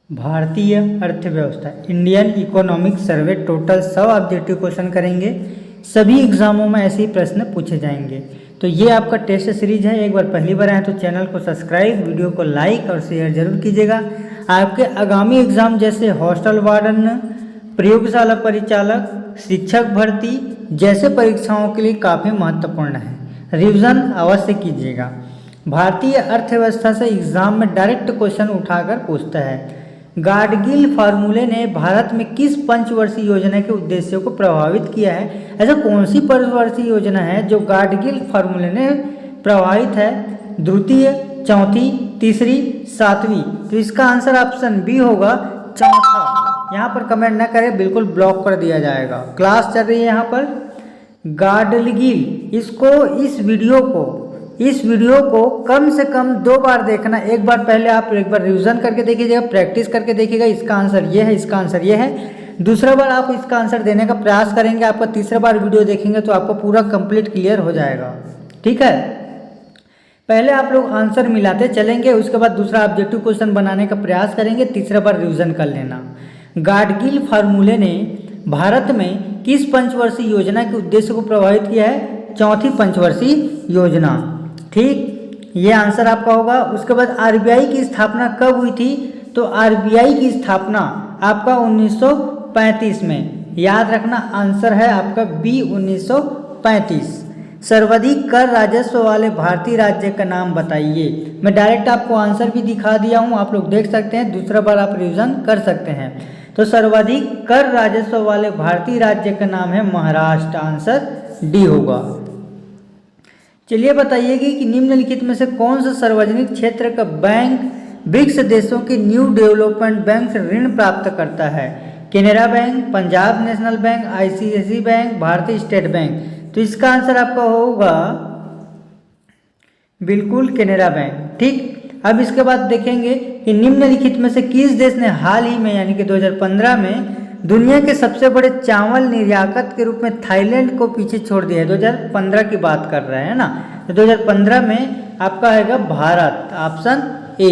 भारतीय अर्थव्यवस्था Indian economic survey total 100 objective question करेंगे। सभी एग्जामों में ऐसे ही प्रश्न पूछे जाएंगे। तो ये आपका टेस्ट सीरीज है। एक बार पहली बार आए तो चैनल को सब्सक्राइब, वीडियो को लाइक और शेयर जरूर कीजिएगा। आपके आगामी एग्जाम जैसे हॉस्टल वार्डन, प्रयोगशाला परिचालक, शिक्षक भर्ती जैसे परीक्षाओं के लिए काफ़ी महत्वपूर्ण है। रिवीजन अवश्य कीजिएगा। भारतीय अर्थव्यवस्था से एग्जाम में डायरेक्ट क्वेश्चन उठाकर पूछता है। गाडगिल फार्मूले ने भारत में किस पंचवर्षीय योजना के उद्देश्यों को प्रभावित किया है? ऐसा कौन सी पंचवर्षीय योजना है जो गाडगिल फार्मूले ने प्रभावित है? द्वितीय, चौथी, तीसरी, सातवीं। तो इसका आंसर ऑप्शन बी होगा, चौथा। यहाँ पर कमेंट ना करें, बिल्कुल ब्लॉक कर दिया जाएगा। क्लास चल रही है यहाँ पर। गाडगिल, इस वीडियो को कम से कम 2 बार देखना। एक बार पहले आप एक बार रिवीजन करके देखिएगा, प्रैक्टिस करके देखिएगा। इसका आंसर ये है, इसका आंसर ये है। दूसरा बार आप इसका आंसर देने का प्रयास करेंगे। आपका तीसरा बार वीडियो देखेंगे तो आपको पूरा कंप्लीट क्लियर हो जाएगा। ठीक है, पहले आप लोग आंसर मिलाते चलेंगे, उसके बाद दूसरा ऑब्जेक्टिव क्वेश्चन बनाने का प्रयास करेंगे। तीसरा बार रिवीजन कर लेना। गाडगिल फार्मूले ने भारत में किस पंचवर्षीय योजना के उद्देश्य को प्रभावित किया है? चौथी पंचवर्षीय योजना। ठीक, ये आंसर आपका होगा। उसके बाद आरबीआई की स्थापना कब हुई थी? तो आरबीआई की स्थापना आपका 1935 में। याद रखना, आंसर है आपका बी, 1935। सर्वाधिक कर राजस्व वाले भारतीय राज्य का नाम बताइए। मैं डायरेक्ट आपको आंसर भी दिखा दिया हूँ, आप लोग देख सकते हैं। दूसरा बार आप रिवीजन कर सकते हैं। तो सर्वाधिक कर राजस्व वाले भारतीय राज्य का नाम है महाराष्ट्र। आंसर डी होगा। चलिए बताइए कि निम्नलिखित में से कौन सा सार्वजनिक क्षेत्र का बैंक ब्रिक्स देशों के न्यू डेवलपमेंट बैंक से ऋण प्राप्त करता है? Canara bank, Punjab national bank, ICICI bank, भारतीय स्टेट बैंक। तो इसका आंसर आपका होगा बिल्कुल केनरा बैंक। ठीक, अब इसके बाद देखेंगे कि निम्नलिखित में से किस देश ने हाल ही में यानी कि 2015 में दुनिया के सबसे बड़े चावल निर्यातक के रूप में थाईलैंड को पीछे छोड़ दिया है? 2015 की बात कर रहे हैं ना। तो 2015 में आपका है भारत। Option A.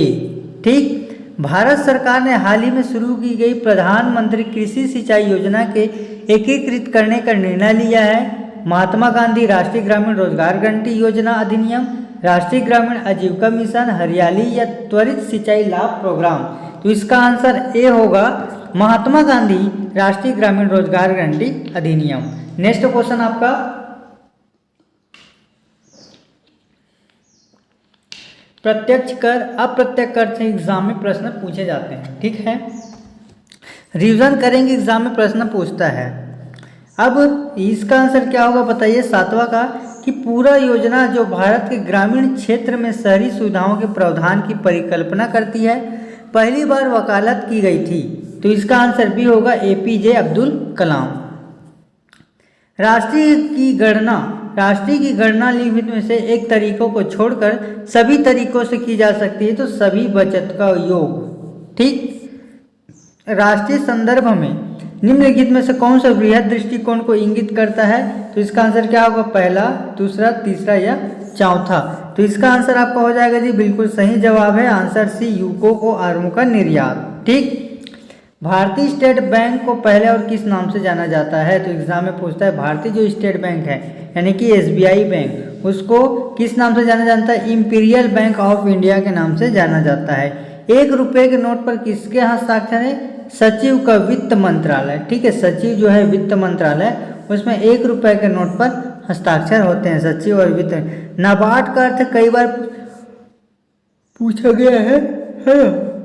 ठीक, भारत सरकार ने हाल ही में शुरू की गई प्रधानमंत्री कृषि सिंचाई योजना के एकीकृत करने का निर्णय लिया है। महात्मा गांधी राष्ट्रीय ग्रामीण रोजगार गारंटी योजना अधिनियम, राष्ट्रीय ग्रामीण आजीविका मिशन, हरियाली या त्वरित सिंचाई लाभ प्रोग्राम। तो इसका आंसर ए होगा, महात्मा गांधी राष्ट्रीय ग्रामीण रोजगार गारंटी अधिनियम। नेक्स्ट क्वेश्चन आपका, प्रत्यक्ष कर अप्रत्यक्ष कर से एग्जाम में प्रश्न पूछे जाते हैं। ठीक है, रिवीजन करेंगे, एग्जाम में प्रश्न पूछता है। अब इसका आंसर क्या होगा बताइए, 7वां का, कि पूरा योजना जो भारत के ग्रामीण क्षेत्र में शहरी सुविधाओं के प्रावधान की परिकल्पना करती है, पहली बार वकालत की गई थी। तो इसका आंसर भी होगा एपीजे अब्दुल कलाम। राष्ट्रीय की गणना लिमिट में से एक तरीकों को छोड़कर सभी तरीकों से की जा सकती है। तो सभी बचत का योग। ठीक, राष्ट्रीय संदर्भ में निम्नलिखित में से कौन सा बृहद दृष्टिकोण को इंगित करता है? तो इसका आंसर क्या होगा, पहला, दूसरा, तीसरा या चौथा? तो इसका आंसर आपका हो जाएगा जी बिल्कुल सही जवाब है, आंसर सी, यूको को आर्मों का निर्यात। ठीक, भारतीय स्टेट बैंक को पहले और किस नाम से जाना जाता है? तो एग्जाम में पूछता है। भारतीय जो स्टेट बैंक है यानी कि एसबीआई बैंक, उसको किस नाम से जाना जाता है? इंपीरियल बैंक ऑफ इंडिया के नाम से जाना जाता है। 1 रुपये के नोट पर किसके हस्ताक्षर है? सचिव का, वित्त मंत्रालय। ठीक है, सचिव जो है वित्त मंत्रालय, उसमें 1 रुपये के नोट पर हस्ताक्षर होते हैं, सचिव और वित्त। नाबार्ड का अर्थ कई बार पूछा गया है।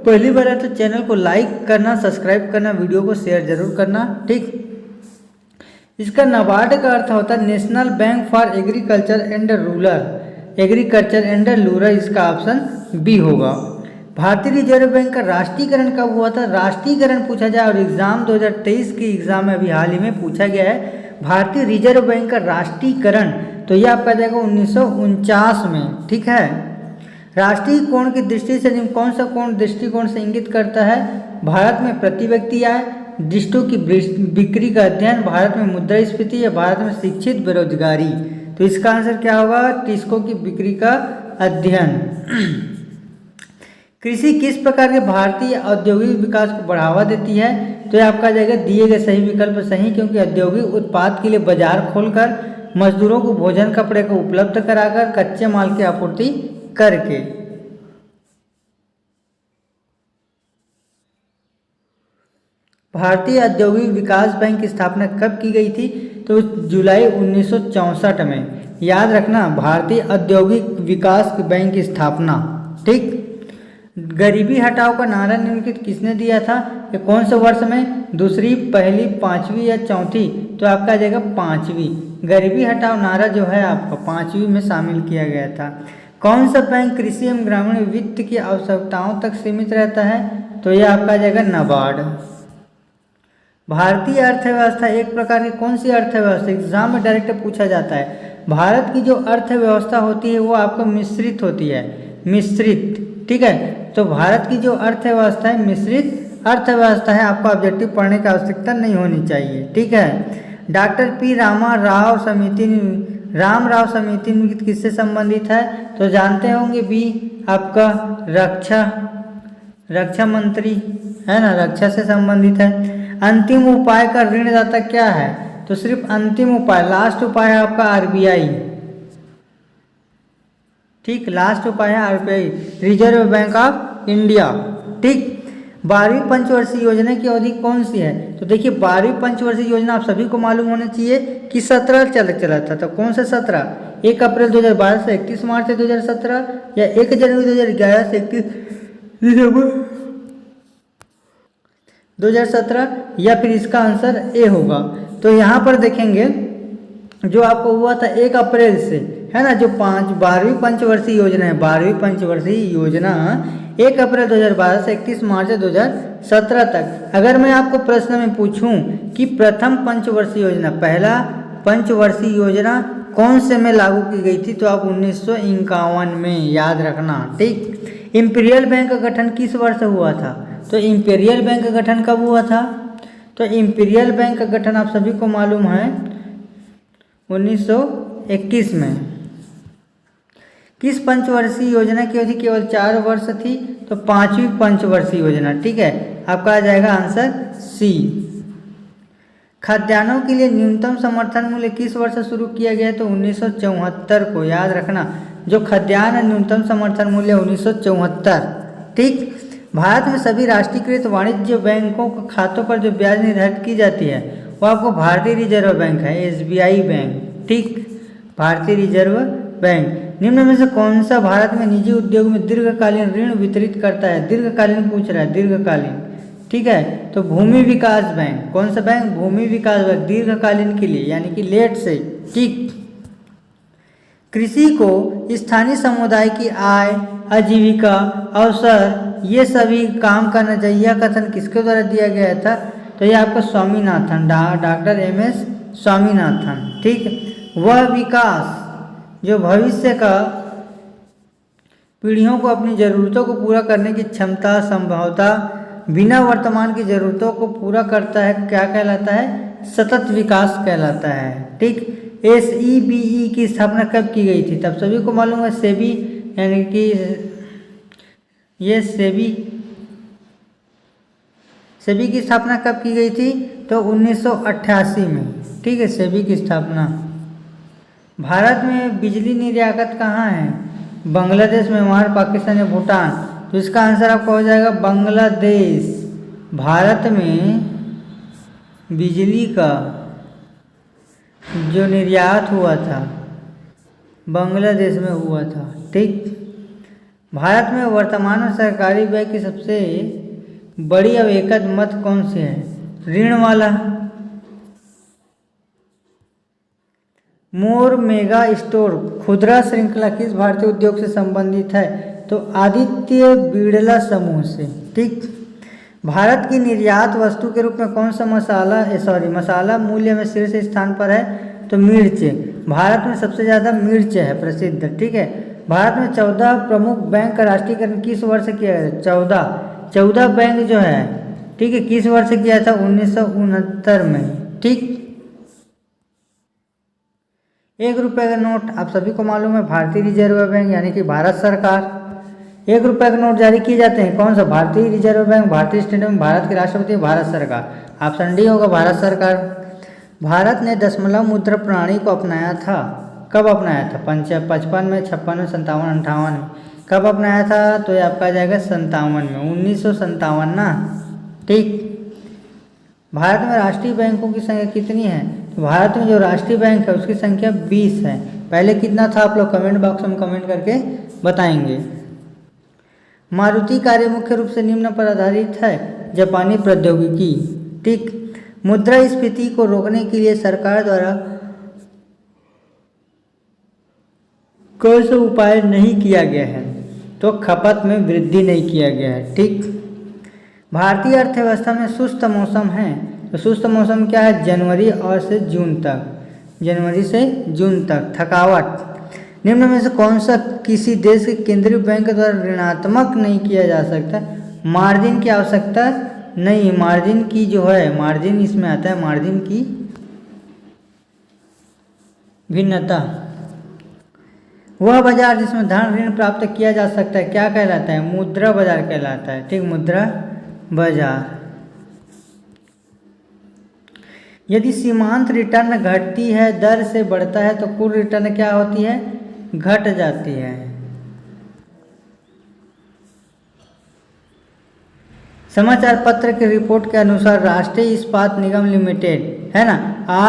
पहली बार है तो चैनल को लाइक करना, सब्सक्राइब करना, वीडियो को शेयर जरूर करना। ठीक, इसका नाबार्ड का अर्थ होता है national bank for agriculture and rural. इसका ऑप्शन बी होगा। भारतीय रिजर्व बैंक का राष्ट्रीयकरण कब हुआ था? राष्ट्रीयकरण पूछा जाए और एग्जाम 2023 की एग्जाम में अभी हाल ही में पूछा गया है भारतीय रिजर्व बैंक का राष्ट्रीयकरण। तो यह आपका जाएगा 1949 में। ठीक है, राष्ट्रीय कोण की दृष्टि से कौन सा कोण दृष्टिकोण से इंगित करता है? भारत में प्रति व्यक्ति आय, दृष्टों की बिक्री का अध्ययन, भारत में मुद्रास्फीति या भारत में शिक्षित बेरोजगारी। तो इसका आंसर क्या होगा? टिस्को की बिक्री का अध्ययन। कृषि किस प्रकार के भारतीय औद्योगिक विकास को बढ़ावा देती है? तो ये आपका जाएगा दिए गए सही विकल्प सही, क्योंकि औद्योगिक उत्पाद के लिए बाजार खोलकर, मजदूरों को भोजन कपड़े को उपलब्ध कराकर, कच्चे माल की आपूर्ति करके। भारतीय औद्योगिक विकास बैंक की स्थापना कब की गई थी? तो जुलाई 1964 में। याद रखना, भारतीय औद्योगिक विकास बैंक की स्थापना। ठीक। गरीबी हटाओ का नारा निम्नलिखित किसने दिया था? ये कौन से वर्ष में? दूसरी, पहली, पांचवी या चौथी? तो आपका आ जाएगा पांचवी। गरीबी हटाओ नारा जो है आपका पांचवी में शामिल किया गया था। कौन सा बैंक कृषि एवं ग्रामीण वित्त की आवश्यकताओं तक सीमित रहता है? तो ये आपका आ जाएगा नाबार्ड। भारतीय अर्थव्यवस्था एक प्रकार की कौन सी अर्थव्यवस्था? एग्जाम में डायरेक्ट पूछा जाता है। भारत की जो अर्थव्यवस्था होती है वो आपको मिश्रित होती है, मिश्रित। ठीक है, तो भारत की जो अर्थव्यवस्था है मिश्रित अर्थव्यवस्था है। आपको ऑब्जेक्टिव पढ़ने की आवश्यकता नहीं होनी चाहिए। ठीक है। डॉक्टर पी रामाराव समिति किससे संबंधित है? तो जानते होंगे बी आपका रक्षा मंत्री है ना, रक्षा से संबंधित है। अंतिम उपाय का ऋणदाता क्या है? तो सिर्फ अंतिम उपाय, लास्ट उपाय है आपका आरबीआई। ठीक, लास्ट उपाय है RBI, reserve bank of India. ठीक। 12वीं पंचवर्षीय योजना की अवधि कौन सी है? तो देखिए 12वीं पंचवर्षीय योजना आप सभी को मालूम होना चाहिए कि 17 चला था। तो कौन सा 17? 1 अप्रैल 2012 से 31 मार्च 2017 या 1 जनवरी 2011 से 31 दिसंबर 2017, या फिर इसका आंसर ए होगा। तो यहाँ पर देखेंगे जो आपको हुआ था 1 अप्रैल से, है ना, जो 12वीं पंचवर्षीय योजना है, 12वीं पंचवर्षीय योजना 1 अप्रैल 2012 से 31 मार्च 2017 तक। अगर मैं आपको प्रश्न में पूछूं कि प्रथम पंचवर्षीय योजना, पहला पंचवर्षीय योजना कौन से में लागू की गई थी? तो आप 1951 में, याद रखना। ठीक। इंपीरियल बैंक का गठन किस वर्ष हुआ था? तो इंपीरियल बैंक का गठन कब हुआ था? तो इंपीरियल बैंक का गठन आप सभी को मालूम है 1921 में। किस पंचवर्षीय योजना की अवधि केवल 4 वर्ष थी? तो 5वीं पंचवर्षीय योजना। ठीक है, आपका आ जाएगा आंसर सी। खाद्यान्नों के लिए न्यूनतम समर्थन मूल्य किस वर्ष शुरू किया गया? तो 1974 को, याद रखना। जो खाद्यान्न न्यूनतम समर्थन मूल्य 1974। ठीक। भारत में सभी राष्ट्रीयकृत वाणिज्य बैंकों के खातों पर जो ब्याज निर्धारित की जाती है वो आपको भारतीय रिजर्व बैंक है, एसबीआई बैंक। ठीक, भारतीय रिजर्व बैंक। निम्न में से कौन सा भारत में निजी उद्योग में दीर्घकालीन ऋण वितरित करता है? दीर्घकालीन पूछ रहा है, दीर्घकालीन। ठीक है, तो भूमि विकास बैंक। कौन सा बैंक? भूमि विकास बैंक, दीर्घकालीन के लिए, यानी कि लेट से। ठीक। कृषि को स्थानीय समुदाय की आय, आजीविका, अवसर, ये सभी काम करना चाहिए, यह कथन किसके द्वारा दिया गया था? तो ये आपका स्वामीनाथन, डॉक्टर एमएस स्वामीनाथन। ठीक। वह विकास जो भविष्य का पीढ़ियों को अपनी जरूरतों को पूरा करने की क्षमता, संभवता, बिना वर्तमान की जरूरतों को पूरा करता है, क्या कहलाता है? सतत विकास कहलाता है। ठीक। एसईबीई की स्थापना कब की गई थी? तब सभी को मालूम है सेबी, यानी कि ये सेबी की स्थापना कब की गई थी? तो 1988 में। ठीक है, सेबी की स्थापना। भारत में बिजली निर्यात कहाँ है? बांग्लादेश, म्यांमार, पाकिस्तान या भूटान? तो इसका आंसर आपका हो जाएगा बांग्लादेश। भारत में बिजली का जो निर्यात हुआ था बांग्लादेश में हुआ था। ठीक। भारत में वर्तमान में सरकारी व्यय की सबसे बड़ी अवेकद मत कौन सी है? ऋण वाला। मोर मेगा स्टोर खुदरा श्रृंखला किस भारतीय उद्योग से संबंधित है? तो आदित्य बिड़ला समूह से। ठीक। भारत की निर्यात वस्तु के रूप में कौन सा मसाला मूल्य में शीर्ष स्थान पर है? तो मिर्च। भारत में सबसे ज़्यादा मिर्च है प्रसिद्ध। ठीक है। भारत में 14 प्रमुख बैंक का राष्ट्रीयकरण किस वर्ष किया गया? 14 बैंक जो है, ठीक है, किस वर्ष किया था? 1969 में। ठीक। 1 रुपये का नोट आप सभी को मालूम है भारतीय रिजर्व बैंक, यानी कि भारत सरकार। 1 रुपये के नोट जारी किए जाते हैं, कौन सा? भारतीय रिजर्व बैंक, भारतीय स्टेट बैंक, भारत के राष्ट्रपति, भारत सरकार। ऑप्शन डी होगा भारत सरकार। भारत ने दशमलव मुद्रा प्रणाली को अपनाया था, कब अपनाया था? 55 में, 56 में, 57, 58 में। कब अपनाया था? तो ये आपका आ जाएगा 57 में, 1957 ना। ठीक। भारत में राष्ट्रीय बैंकों की संख्या कितनी है? तो भारत में जो राष्ट्रीय बैंक है उसकी संख्या 20 है। पहले कितना था आप लोग कमेंट बॉक्स में कमेंट करके बताएंगे। मारुति कार्य मुख्य रूप से निम्न पर आधारित है, जापानी प्रौद्योगिकी। ठीक। मुद्रास्फीति को रोकने के लिए सरकार द्वारा कौन सा उपाय नहीं किया गया है? तो खपत में वृद्धि नहीं किया गया है। ठीक। भारतीय अर्थव्यवस्था में सुस्त मौसम है, तो सुस्त मौसम क्या है? जनवरी और से जून तक, जनवरी से जून तक। थकावट, निम्न में से कौन सा किसी देश के केंद्रीय बैंक द्वारा ऋणात्मक नहीं किया जा सकता? मार्जिन की आवश्यकता नहीं, मार्जिन की जो है, मार्जिन इसमें आता है, मार्जिन की भिन्नता। वह बाजार जिसमें धन ऋण प्राप्त किया जा सकता है क्या कहलाता है? मुद्रा बाजार कहलाता है। ठीक, मुद्रा बाजार। यदि सीमांत रिटर्न घटती है, दर से बढ़ता है, तो कुल रिटर्न क्या होती है? घट जाती है। समाचार पत्र की रिपोर्ट के अनुसार राष्ट्रीय इस्पात निगम लिमिटेड है ना,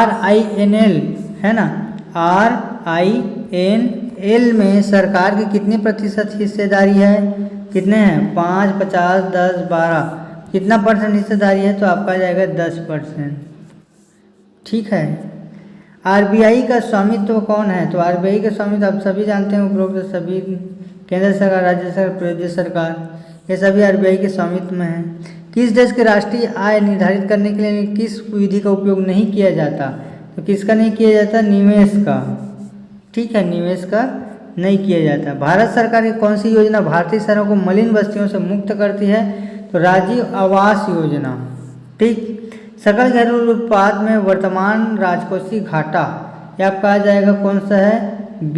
RINL है ना, RINL में सरकार की कितनी प्रतिशत हिस्सेदारी है? कितने हैं? 5, 50, 10, 12। कितना परसेंट हिस्सेदारी है? तो आपका आ जाएगा 10%। ठीक है। RBI का स्वामित्व कौन है? तो RBI का स्वामित्व आप सभी जानते हैं, उपरोक्त सभी केंद्र सरकार, राज्य सरकार, प्रदेश सरकार, ये सभी RBI के स्वामित्व में है। किस देश के राष्ट्रीय आय निर्धारित करने के लिए किस विधि का उपयोग नहीं किया जाता? तो किसका नहीं किया जाता? निवेश का। ठीक है, निवेश का नहीं किया जाता। भारत सरकार की कौन सी योजना भारतीय शहरों को मलिन बस्तियों से मुक्त करती है? तो राजीव आवास योजना। ठीक। सकल घरेलू उत्पाद में वर्तमान राजकोषीय घाटा, ये आपका आ जाएगा कौन सा है?